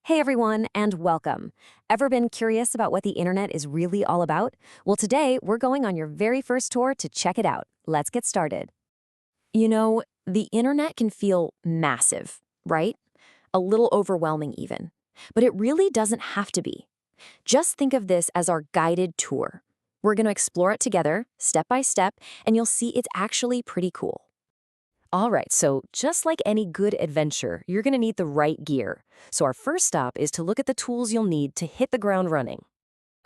Hey everyone, and welcome. Ever been curious about what the internet is really all about? Well, today we're going on your very first tour to check it out. Let's get started. The internet can feel massive, right? A little overwhelming even. But it really doesn't have to be. Just think of this as our guided tour. We're going to explore it together, step by step, and you'll see it's actually pretty cool. All right, so just like any good adventure, you're going to need the right gear. So our first stop is to look at the tools you'll need to hit the ground running.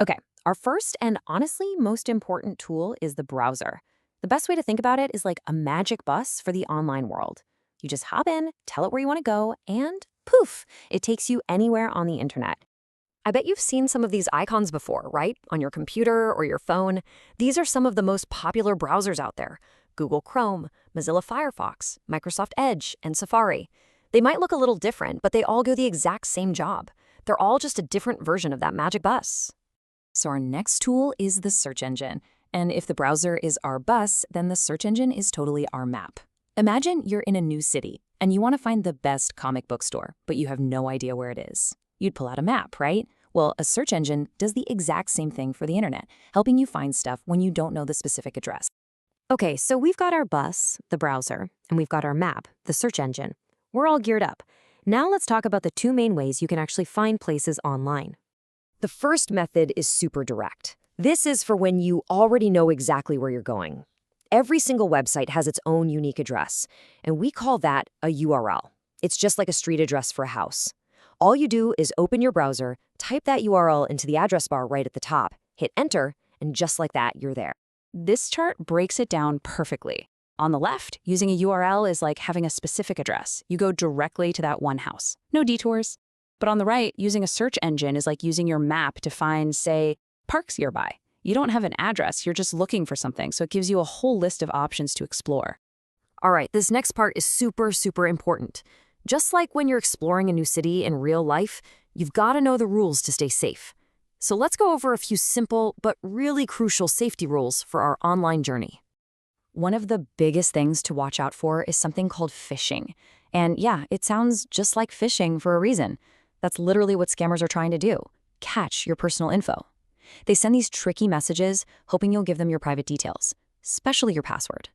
Okay, our first and honestly most important tool is the browser. The best way to think about it is like a magic bus for the online world. You just hop in, tell it where you want to go, and poof, it takes you anywhere on the internet. I bet you've seen some of these icons before, right? On your computer or your phone. These are some of the most popular browsers out there. Google Chrome, Mozilla Firefox, Microsoft Edge, and Safari. They might look a little different, but they all do the exact same job. They're all just a different version of that magic bus. So our next tool is the search engine. And if the browser is our bus, then the search engine is totally our map. Imagine you're in a new city, and you want to find the best comic book store, but you have no idea where it is. You'd pull out a map, right? Well, a search engine does the exact same thing for the internet, helping you find stuff when you don't know the specific address. Okay, so we've got our bus, the browser, and we've got our map, the search engine. We're all geared up. Now let's talk about the two main ways you can actually find places online. The first method is super direct. This is for when you already know exactly where you're going. Every single website has its own unique address, and we call that a URL. It's just like a street address for a house. All you do is open your browser, type that URL into the address bar right at the top, hit enter, and just like that, you're there. This chart breaks it down perfectly. On the left, using a URL is like having a specific address. You go directly to that one house. No detours. But on the right, using a search engine is like using your map to find, say, parks nearby. You don't have an address, you're just looking for something, so it gives you a whole list of options to explore. All right, this next part is super, super important. Just like when you're exploring a new city in real life, you've got to know the rules to stay safe. So let's go over a few simple but really crucial safety rules for our online journey. One of the biggest things to watch out for is something called phishing. And yeah, it sounds just like phishing for a reason. That's literally what scammers are trying to do, catch your personal info. They send these tricky messages, hoping you'll give them your private details, especially your password.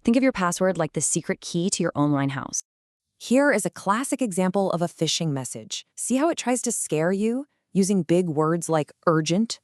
Think of your password like the secret key to your online house. Here is a classic example of a phishing message. See how it tries to scare you? Using big words like urgent.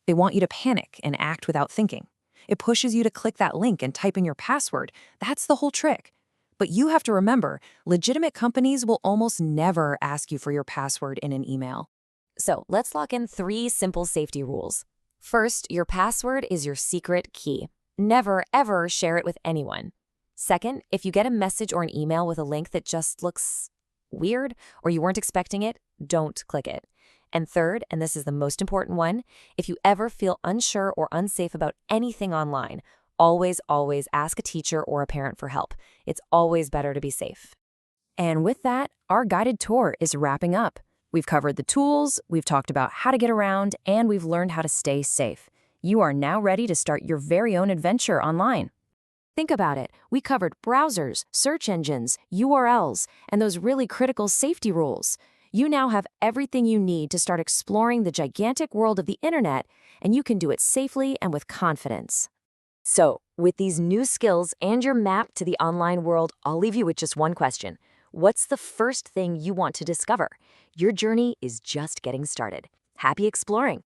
They want you to panic and act without thinking. It pushes you to click that link and type in your password. That's the whole trick. But you have to remember, legitimate companies will almost never ask you for your password in an email. So let's lock in 3 simple safety rules. First, your password is your secret key. Never, ever share it with anyone. Second, if you get a message or an email with a link that just looks weird or you weren't expecting it, don't click it. And third, and this is the most important one, if you ever feel unsure or unsafe about anything online, always, always ask a teacher or a parent for help. It's always better to be safe. And with that, our guided tour is wrapping up. We've covered the tools, we've talked about how to get around, and we've learned how to stay safe. You are now ready to start your very own adventure online. Think about it. We covered browsers, search engines, URLs, and those really critical safety rules. You now have everything you need to start exploring the gigantic world of the internet, and you can do it safely and with confidence. So, with these new skills and your map to the online world, I'll leave you with just one question. What's the first thing you want to discover? Your journey is just getting started. Happy exploring!